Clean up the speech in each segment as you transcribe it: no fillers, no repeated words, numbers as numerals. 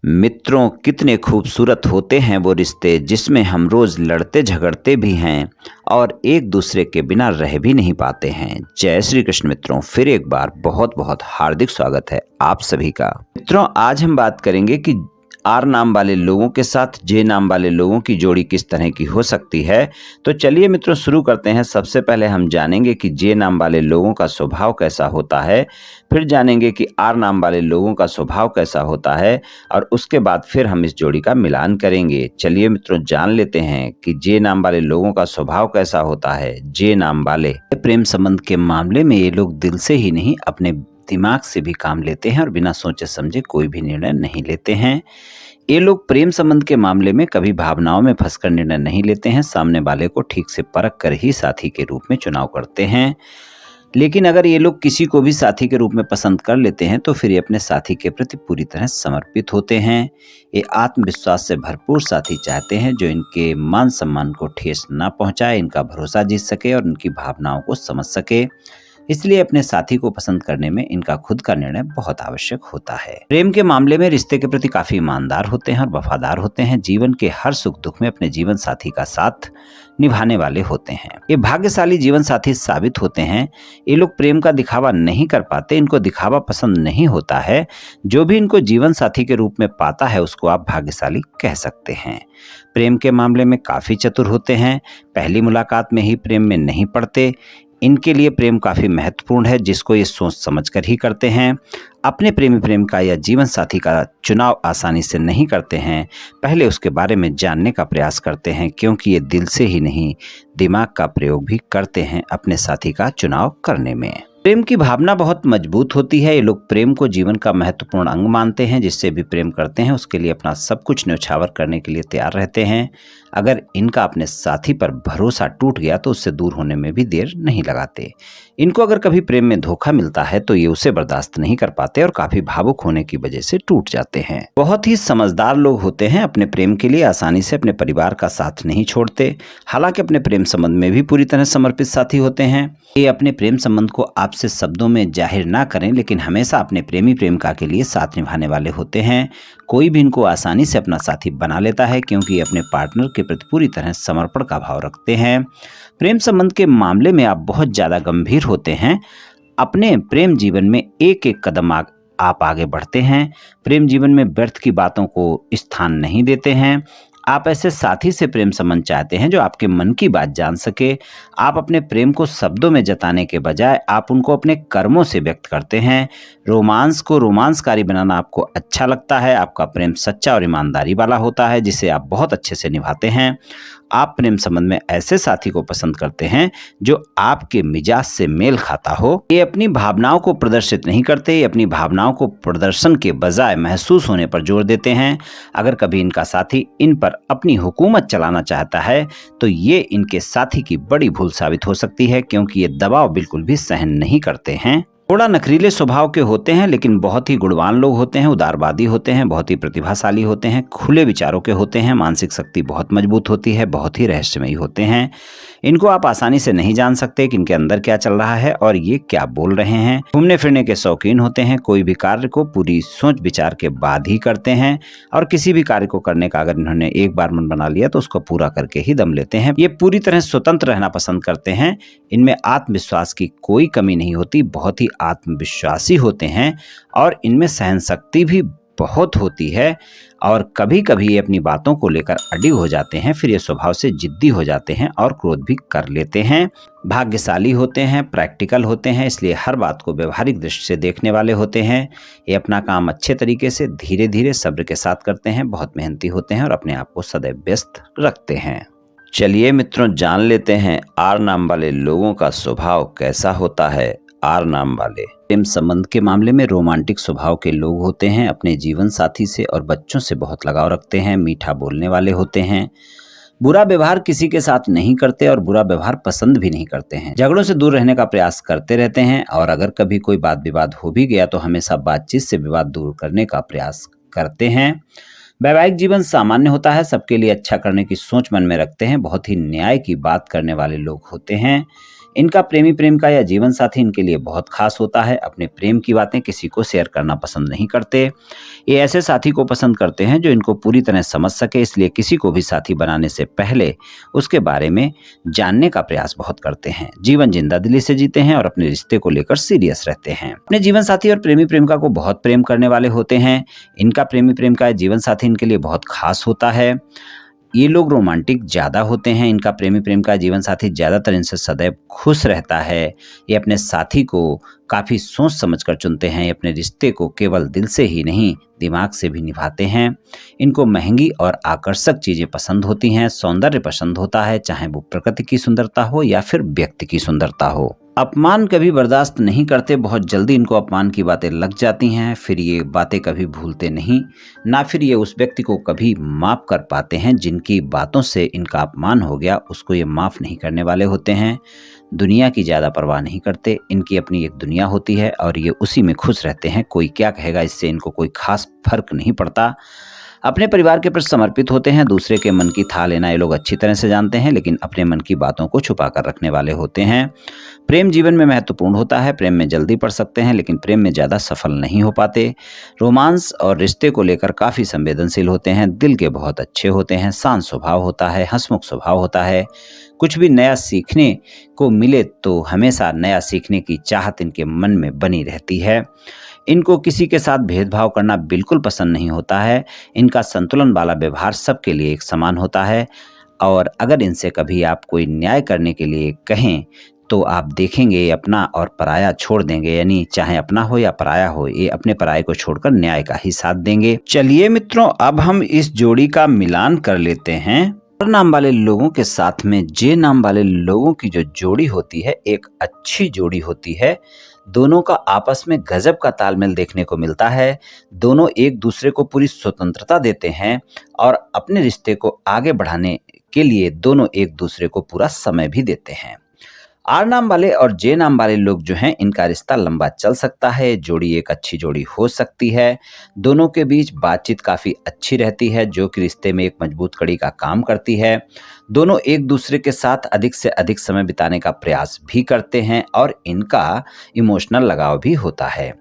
मित्रों, कितने खूबसूरत होते हैं वो रिश्ते जिसमें हम रोज लड़ते झगड़ते भी हैं और एक दूसरे के बिना रह भी नहीं पाते हैं। जय श्री कृष्ण मित्रों, फिर एक बार बहुत बहुत हार्दिक स्वागत है आप सभी का। मित्रों, आज हम बात करेंगे कि आर नाम वाले लोगों के साथ जे नाम वाले लोगों की जोड़ी किस तरह की हो सकती है। तो चलिए मित्रों शुरू करते हैं। सबसे पहले हम जानेंगे कि जे नाम वाले लोगों का स्वभाव कैसा होता है, फिर जानेंगे कि आर नाम वाले लोगों का स्वभाव कैसा होता है और उसके बाद फिर हम इस जोड़ी का मिलान करेंगे। चलिए मित्रों जान लेते हैं कि जे नाम वाले लोगों का स्वभाव कैसा होता है। जे नाम वाले प्रेम संबंध के मामले में ये लोग दिल से ही नहीं अपने दिमाग से भी काम लेते हैं और बिना सोचे समझे कोई भी निर्णय नहीं लेते हैं। ये लोग प्रेम संबंध के मामले में कभी भावनाओं में फंसकर निर्णय नहीं लेते हैं। सामने वाले को ठीक से परख कर ही साथी के रूप में चुनाव करते हैं। लेकिन अगर ये लोग किसी को भी साथी के रूप में पसंद कर लेते हैं तो फिर ये अपने साथी के प्रति पूरी तरह समर्पित होते हैं। ये आत्मविश्वास से भरपूर साथी चाहते हैं जो इनके मान सम्मान को ठेस ना पहुंचाए, इनका भरोसा जीत सके और उनकी भावनाओं को समझ सके। इसलिए अपने साथी को पसंद करने में इनका खुद का निर्णय बहुत आवश्यक होता है। प्रेम के मामले में रिश्ते के प्रति काफी ईमानदार होते हैं और वफादार होते हैं। जीवन के हर सुख दुख में अपने जीवन साथी का साथ निभाने वाले होते हैं। ये भाग्यशाली जीवन साथी साबित होते हैं। ये लोग प्रेम का दिखावा नहीं कर पाते, इनको दिखावा पसंद नहीं होता है। जो भी इनको जीवन साथी के रूप में पाता है उसको आप भाग्यशाली कह सकते हैं। प्रेम के मामले में काफी चतुर होते हैं। पहली मुलाकात में ही प्रेम में नहीं पड़ते। इनके लिए प्रेम काफी महत्वपूर्ण है, जिसको ये सोच समझ कर ही करते हैं। अपने प्रेमी प्रेम का या जीवन साथी का चुनाव आसानी से नहीं करते हैं। पहले उसके बारे में जानने का प्रयास करते हैं, क्योंकि ये दिल से ही नहीं दिमाग का प्रयोग भी करते हैं अपने साथी का चुनाव करने में। प्रेम की भावना बहुत मजबूत होती है। ये लोग प्रेम को जीवन का महत्वपूर्ण अंग मानते हैं। जिससे भी प्रेम करते हैं उसके लिए अपना सब कुछ न्यौछावर करने के लिए तैयार रहते हैं। अगर इनका अपने साथी पर भरोसा टूट गया तो उससे दूर होने में भी देर नहीं लगाते। इनको अगर कभी प्रेम में धोखा मिलता है तो ये उसे बर्दाश्त नहीं कर पाते और काफी भावुक होने की वजह से टूट जाते हैं। बहुत ही समझदार लोग होते हैं। अपने प्रेम के लिए आसानी से अपने परिवार का साथ नहीं छोड़ते। हालांकि अपने प्रेम संबंध में भी पूरी तरह समर्पित साथी होते हैं। ये अपने प्रेम संबंध को आपसे शब्दों में जाहिर ना करें, लेकिन हमेशा अपने प्रेमी प्रेमिका के लिए साथ निभाने वाले होते हैं। कोई भी इनको आसानी से अपना साथी बना लेता है, क्योंकि अपने पार्टनर के प्रति पूरी तरह समर्पण का भाव रखते हैं। प्रेम संबंध के मामले में आप बहुत ज्यादा गंभीर होते हैं। अपने प्रेम जीवन में एक एक कदम आप आगे बढ़ते हैं। प्रेम जीवन में व्यर्थ की बातों को स्थान नहीं देते हैं। आप ऐसे साथी से प्रेम संबंध चाहते हैं जो आपके मन की बात जान सके। आप अपने प्रेम को शब्दों में जताने के बजाय आप उनको अपने कर्मों से व्यक्त करते हैं। रोमांस को रोमांसकारी बनाना आपको अच्छा लगता है। आपका प्रेम सच्चा और ईमानदारी वाला होता है, जिसे आप बहुत अच्छे से निभाते हैं। आप प्रेम संबंध में ऐसे साथी को पसंद करते हैं जो आपके मिजाज से मेल खाता हो। ये अपनी भावनाओं को प्रदर्शित नहीं करते। ये अपनी भावनाओं को प्रदर्शन के बजाय महसूस होने पर जोर देते हैं। अगर कभी इनका साथी इन पर अपनी हुकूमत चलाना चाहता है तो ये इनके साथी की बड़ी भूल साबित हो सकती है, क्योंकि ये दबाव बिल्कुल भी सहन नहीं करते हैं। थोड़ा नखरीले स्वभाव के होते हैं, लेकिन बहुत ही गुणवान लोग होते हैं। उदारवादी होते हैं, बहुत ही प्रतिभाशाली होते हैं, खुले विचारों के होते हैं। मानसिक शक्ति बहुत मजबूत होती है, बहुत ही रहस्यमयी होते हैं। इनको आप आसानी से नहीं जान सकते कि इनके अंदर क्या चल रहा है और ये क्या बोल रहे हैं। घूमने फिरने के शौकीन होते हैं। कोई भी कार्य को पूरी सोच विचार के बाद ही करते हैं और किसी भी कार्य को करने का अगर इन्होंने एक बार मन बना लिया तो उसको पूरा करके ही दम लेते हैं। ये पूरी तरह स्वतंत्र रहना पसंद करते हैं। इनमें आत्मविश्वास की कोई कमी नहीं होती। बहुत ही आत्मविश्वासी होते हैं और इनमें सहन शक्ति भी बहुत होती है। और कभी कभी ये अपनी बातों को लेकर अड़िग हो जाते हैं, फिर ये स्वभाव से जिद्दी हो जाते हैं और क्रोध भी कर लेते हैं। भाग्यशाली होते हैं, प्रैक्टिकल होते हैं, इसलिए हर बात को व्यवहारिक दृष्टि से देखने वाले होते हैं। ये अपना काम अच्छे तरीके से धीरे धीरे सब्र के साथ करते हैं। बहुत मेहनती होते हैं और अपने आप को सदैव व्यस्त रखते हैं। चलिए मित्रों जान लेते हैं आर नाम वाले लोगों का स्वभाव कैसा होता है। आर नाम वाले प्रेम संबंध के मामले में रोमांटिक स्वभाव के लोग होते हैं। अपने जीवन साथी से और बच्चों से बहुत लगाव रखते हैं। मीठा बोलने वाले होते हैं। बुरा व्यवहार किसी के साथ नहीं करते और बुरा व्यवहार पसंद भी नहीं करते हैं। झगड़ों से दूर रहने का प्रयास करते रहते हैं और अगर कभी कोई वाद विवाद हो भी गया तो हमेशा बातचीत से विवाद दूर करने का प्रयास करते हैं। वैवाहिक जीवन सामान्य होता है। सबके लिए अच्छा करने की सोच मन में रखते हैं। बहुत ही न्याय की बात करने वाले लोग होते हैं। इनका प्रेमी प्रेमिका या जीवन साथी इनके लिए बहुत खास होता है। अपने प्रेम की बातें किसी को शेयर करना पसंद नहीं करते। ये ऐसे साथी को पसंद करते हैं जो इनको पूरी तरह समझ सके, इसलिए किसी को भी साथी बनाने से पहले उसके बारे में जानने का प्रयास बहुत करते हैं। जीवन जिंदादिली से जीते हैं और अपने रिश्ते को लेकर सीरियस रहते हैं। अपने जीवन साथी और प्रेमी प्रेमिका को बहुत प्रेम करने वाले होते हैं। इनका प्रेमी प्रेमिका या जीवन साथी इनके लिए बहुत खास होता है। ये लोग रोमांटिक ज़्यादा होते हैं। इनका प्रेमी प्रेमिका जीवन साथी ज़्यादातर इनसे सदैव खुश रहता है। ये अपने साथी को काफ़ी सोच समझकर चुनते हैं। ये अपने रिश्ते को केवल दिल से ही नहीं दिमाग से भी निभाते हैं। इनको महंगी और आकर्षक चीज़ें पसंद होती हैं। सौंदर्य पसंद होता है, चाहे वो प्रकृति की सुंदरता हो या फिर व्यक्ति की सुंदरता हो। अपमान कभी बर्दाश्त नहीं करते। बहुत जल्दी इनको अपमान की बातें लग जाती हैं। फिर ये बातें कभी भूलते नहीं, ना फिर ये उस व्यक्ति को कभी माफ़ कर पाते हैं जिनकी बातों से इनका अपमान हो गया, उसको ये माफ़ नहीं करने वाले होते हैं। दुनिया की ज़्यादा परवाह नहीं करते। इनकी अपनी एक दुनिया होती है और ये उसी में खुश रहते हैं। कोई क्या कहेगा इससे इनको कोई खास फर्क नहीं पड़ता। अपने परिवार के प्रति समर्पित होते हैं। दूसरे के मन की थाह लेना ये लोग अच्छी तरह से जानते हैं, लेकिन अपने मन की बातों को छुपा कर रखने वाले होते हैं। प्रेम जीवन में महत्वपूर्ण होता है। प्रेम में जल्दी पड़ सकते हैं, लेकिन प्रेम में ज़्यादा सफल नहीं हो पाते। रोमांस और रिश्ते को लेकर काफ़ी संवेदनशील होते हैं। दिल के बहुत अच्छे होते हैं। शांत स्वभाव होता है, हंसमुख स्वभाव होता है। कुछ भी नया सीखने को मिले तो हमेशा नया सीखने की चाहत इनके मन में बनी रहती है। इनको किसी के साथ भेदभाव करना बिल्कुल पसंद नहीं होता है। इनका संतुलन वाला व्यवहार सबके लिए एक समान होता है, और अगर इनसे कभी आप कोई न्याय करने के लिए कहें तो आप देखेंगे ये अपना और पराया छोड़ देंगे। यानी चाहे अपना हो या पराया हो, ये अपने पराये को छोड़कर न्याय का ही साथ देंगे। चलिए मित्रों, अब हम इस जोड़ी का मिलान कर लेते हैं। आर नाम वाले लोगों के साथ में जे नाम वाले लोगों की जो जोड़ी होती है, एक अच्छी जोड़ी होती है। दोनों का आपस में गजब का तालमेल देखने को मिलता है। दोनों एक दूसरे को पूरी स्वतंत्रता देते हैं और अपने रिश्ते को आगे बढ़ाने के लिए दोनों एक दूसरे को पूरा समय भी देते हैं। आर नाम वाले और जे नाम वाले लोग जो हैं, इनका रिश्ता लंबा चल सकता है। जोड़ी एक अच्छी जोड़ी हो सकती है। दोनों के बीच बातचीत काफ़ी अच्छी रहती है, जो कि रिश्ते में एक मजबूत कड़ी का काम करती है। दोनों एक दूसरे के साथ अधिक से अधिक समय बिताने का प्रयास भी करते हैं और इनका इमोशनल लगाव भी होता है।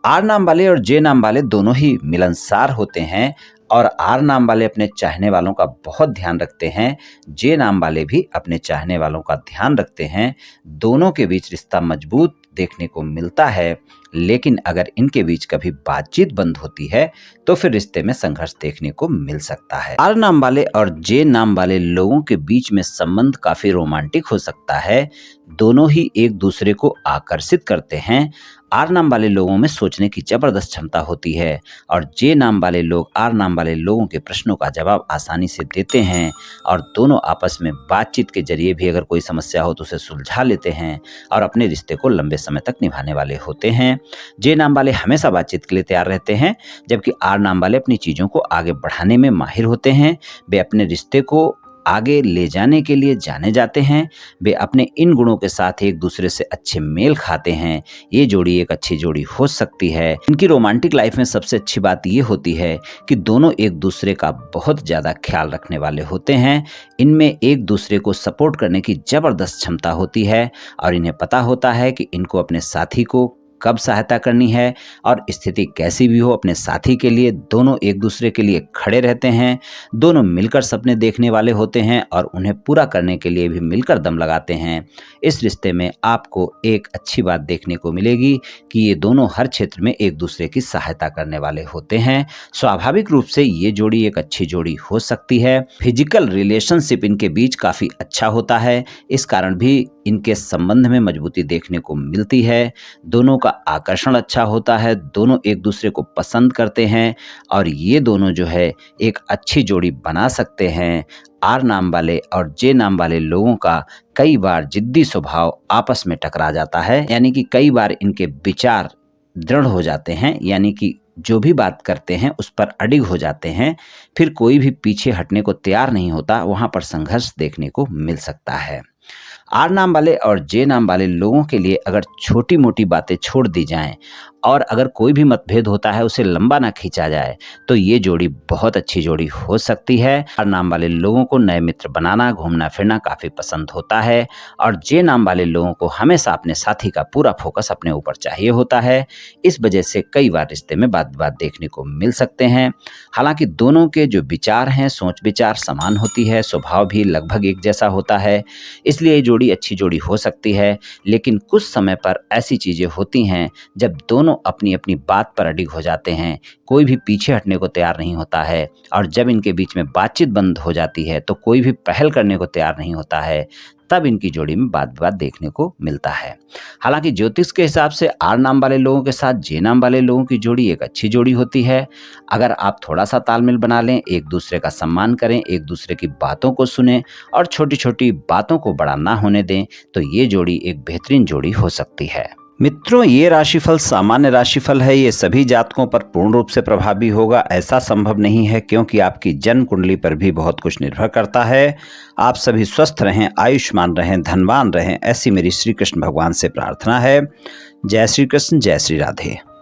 आर नाम वाले और जे नाम वाले दोनों ही मिलनसार होते हैं और आर नाम वाले अपने चाहने वालों का बहुत ध्यान रखते हैं। जे नाम वाले भी अपने चाहने वालों का ध्यान रखते हैं। दोनों के बीच रिश्ता मजबूत देखने को मिलता है, लेकिन अगर इनके बीच कभी बातचीत बंद होती है तो फिर रिश्ते में संघर्ष देखने को मिल सकता है। आर नाम वाले और जे नाम वाले लोगों के बीच में संबंध काफी रोमांटिक हो सकता है। दोनों ही एक दूसरे को आकर्षित करते हैं। आर नाम वाले लोगों में सोचने की जबरदस्त क्षमता होती है और जे नाम वाले लोग आर नाम वाले लोगों के प्रश्नों का जवाब आसानी से देते हैं और दोनों आपस में बातचीत के जरिए भी अगर कोई समस्या हो तो उसे सुलझा लेते हैं और अपने रिश्ते को लंबे समय तक निभाने वाले होते हैं। जे नाम वाले हमेशा बातचीत के लिए तैयार रहते हैं, जबकि आर नाम वाले अपनी चीज़ों को आगे बढ़ाने में माहिर होते हैं। वे अपने रिश्ते को आगे ले जाने के लिए जाने जाते हैं। वे अपने इन गुणों के साथ एक दूसरे से अच्छे मेल खाते हैं। ये जोड़ी एक अच्छी जोड़ी हो सकती है। इनकी रोमांटिक लाइफ में सबसे अच्छी बात ये होती है कि दोनों एक दूसरे का बहुत ज़्यादा ख्याल रखने वाले होते हैं। इनमें एक दूसरे को सपोर्ट करने की ज़बरदस्त क्षमता होती है और इन्हें पता होता है कि इनको अपने साथी को कब सहायता करनी है और स्थिति कैसी भी हो अपने साथी के लिए दोनों एक दूसरे के लिए खड़े रहते हैं। दोनों मिलकर सपने देखने वाले होते हैं और उन्हें पूरा करने के लिए भी मिलकर दम लगाते हैं। इस रिश्ते में आपको एक अच्छी बात देखने को मिलेगी कि ये दोनों हर क्षेत्र में एक दूसरे की सहायता करने वाले होते हैं। स्वाभाविक रूप से ये जोड़ी एक अच्छी जोड़ी हो सकती है। फिजिकल रिलेशनशिप इनके बीच काफ़ी अच्छा होता है। इस कारण भी इनके संबंध में मजबूती देखने को मिलती है। दोनों का आकर्षण अच्छा होता है। दोनों एक दूसरे को पसंद करते हैं और ये दोनों जो है एक अच्छी जोड़ी बना सकते हैं। आर नाम वाले और जे नाम वाले लोगों का कई बार जिद्दी स्वभाव आपस में टकरा जाता है, यानी कि कई बार इनके विचार दृढ़ हो जाते हैं, यानी कि जो भी बात करते हैं उस पर अडिग हो जाते हैं। फिर कोई भी पीछे हटने को तैयार नहीं होता। वहाँ पर संघर्ष देखने को मिल सकता है। आर नाम वाले और जे नाम वाले लोगों के लिए अगर छोटी मोटी बातें छोड़ दी जाएं और अगर कोई भी मतभेद होता है उसे लंबा ना खींचा जाए तो ये जोड़ी बहुत अच्छी जोड़ी हो सकती है। आर नाम वाले लोगों को नए मित्र बनाना, घूमना फिरना काफ़ी पसंद होता है और जे नाम वाले लोगों को हमेशा अपने साथी का पूरा फोकस अपने ऊपर चाहिए होता है। इस वजह से कई बार रिश्ते में वाद विवाद देखने को मिल सकते हैं। हालांकि दोनों के जो विचार हैं, सोच विचार समान होती है, स्वभाव भी लगभग एक जैसा होता है, इसलिए ये जोड़ी अच्छी जोड़ी हो सकती है। लेकिन कुछ समय पर ऐसी चीज़ें होती हैं जब दोनों अपनी अपनी बात पर अडिग हो जाते हैं, कोई भी पीछे हटने को तैयार नहीं होता है और जब इनके बीच में बातचीत बंद हो जाती है तो कोई भी पहल करने को तैयार नहीं होता है, तब इनकी जोड़ी में वाद विवाद देखने को मिलता है। हालांकि ज्योतिष के हिसाब से आर नाम वाले लोगों के साथ जे नाम वाले लोगों की जोड़ी एक अच्छी जोड़ी होती है। अगर आप थोड़ा सा तालमेल बना लें, एक दूसरे का सम्मान करें, एक दूसरे की बातों को सुनें और छोटी छोटी बातों को बड़ा ना होने दें तो ये जोड़ी एक बेहतरीन जोड़ी हो सकती है। मित्रों, ये राशिफल सामान्य राशिफल है। ये सभी जातकों पर पूर्ण रूप से प्रभावी होगा ऐसा संभव नहीं है, क्योंकि आपकी जन्म कुंडली पर भी बहुत कुछ निर्भर करता है। आप सभी स्वस्थ रहें, आयुष्मान रहें, धनवान रहें, ऐसी मेरी श्री कृष्ण भगवान से प्रार्थना है। जय श्री कृष्ण, जय श्री राधे।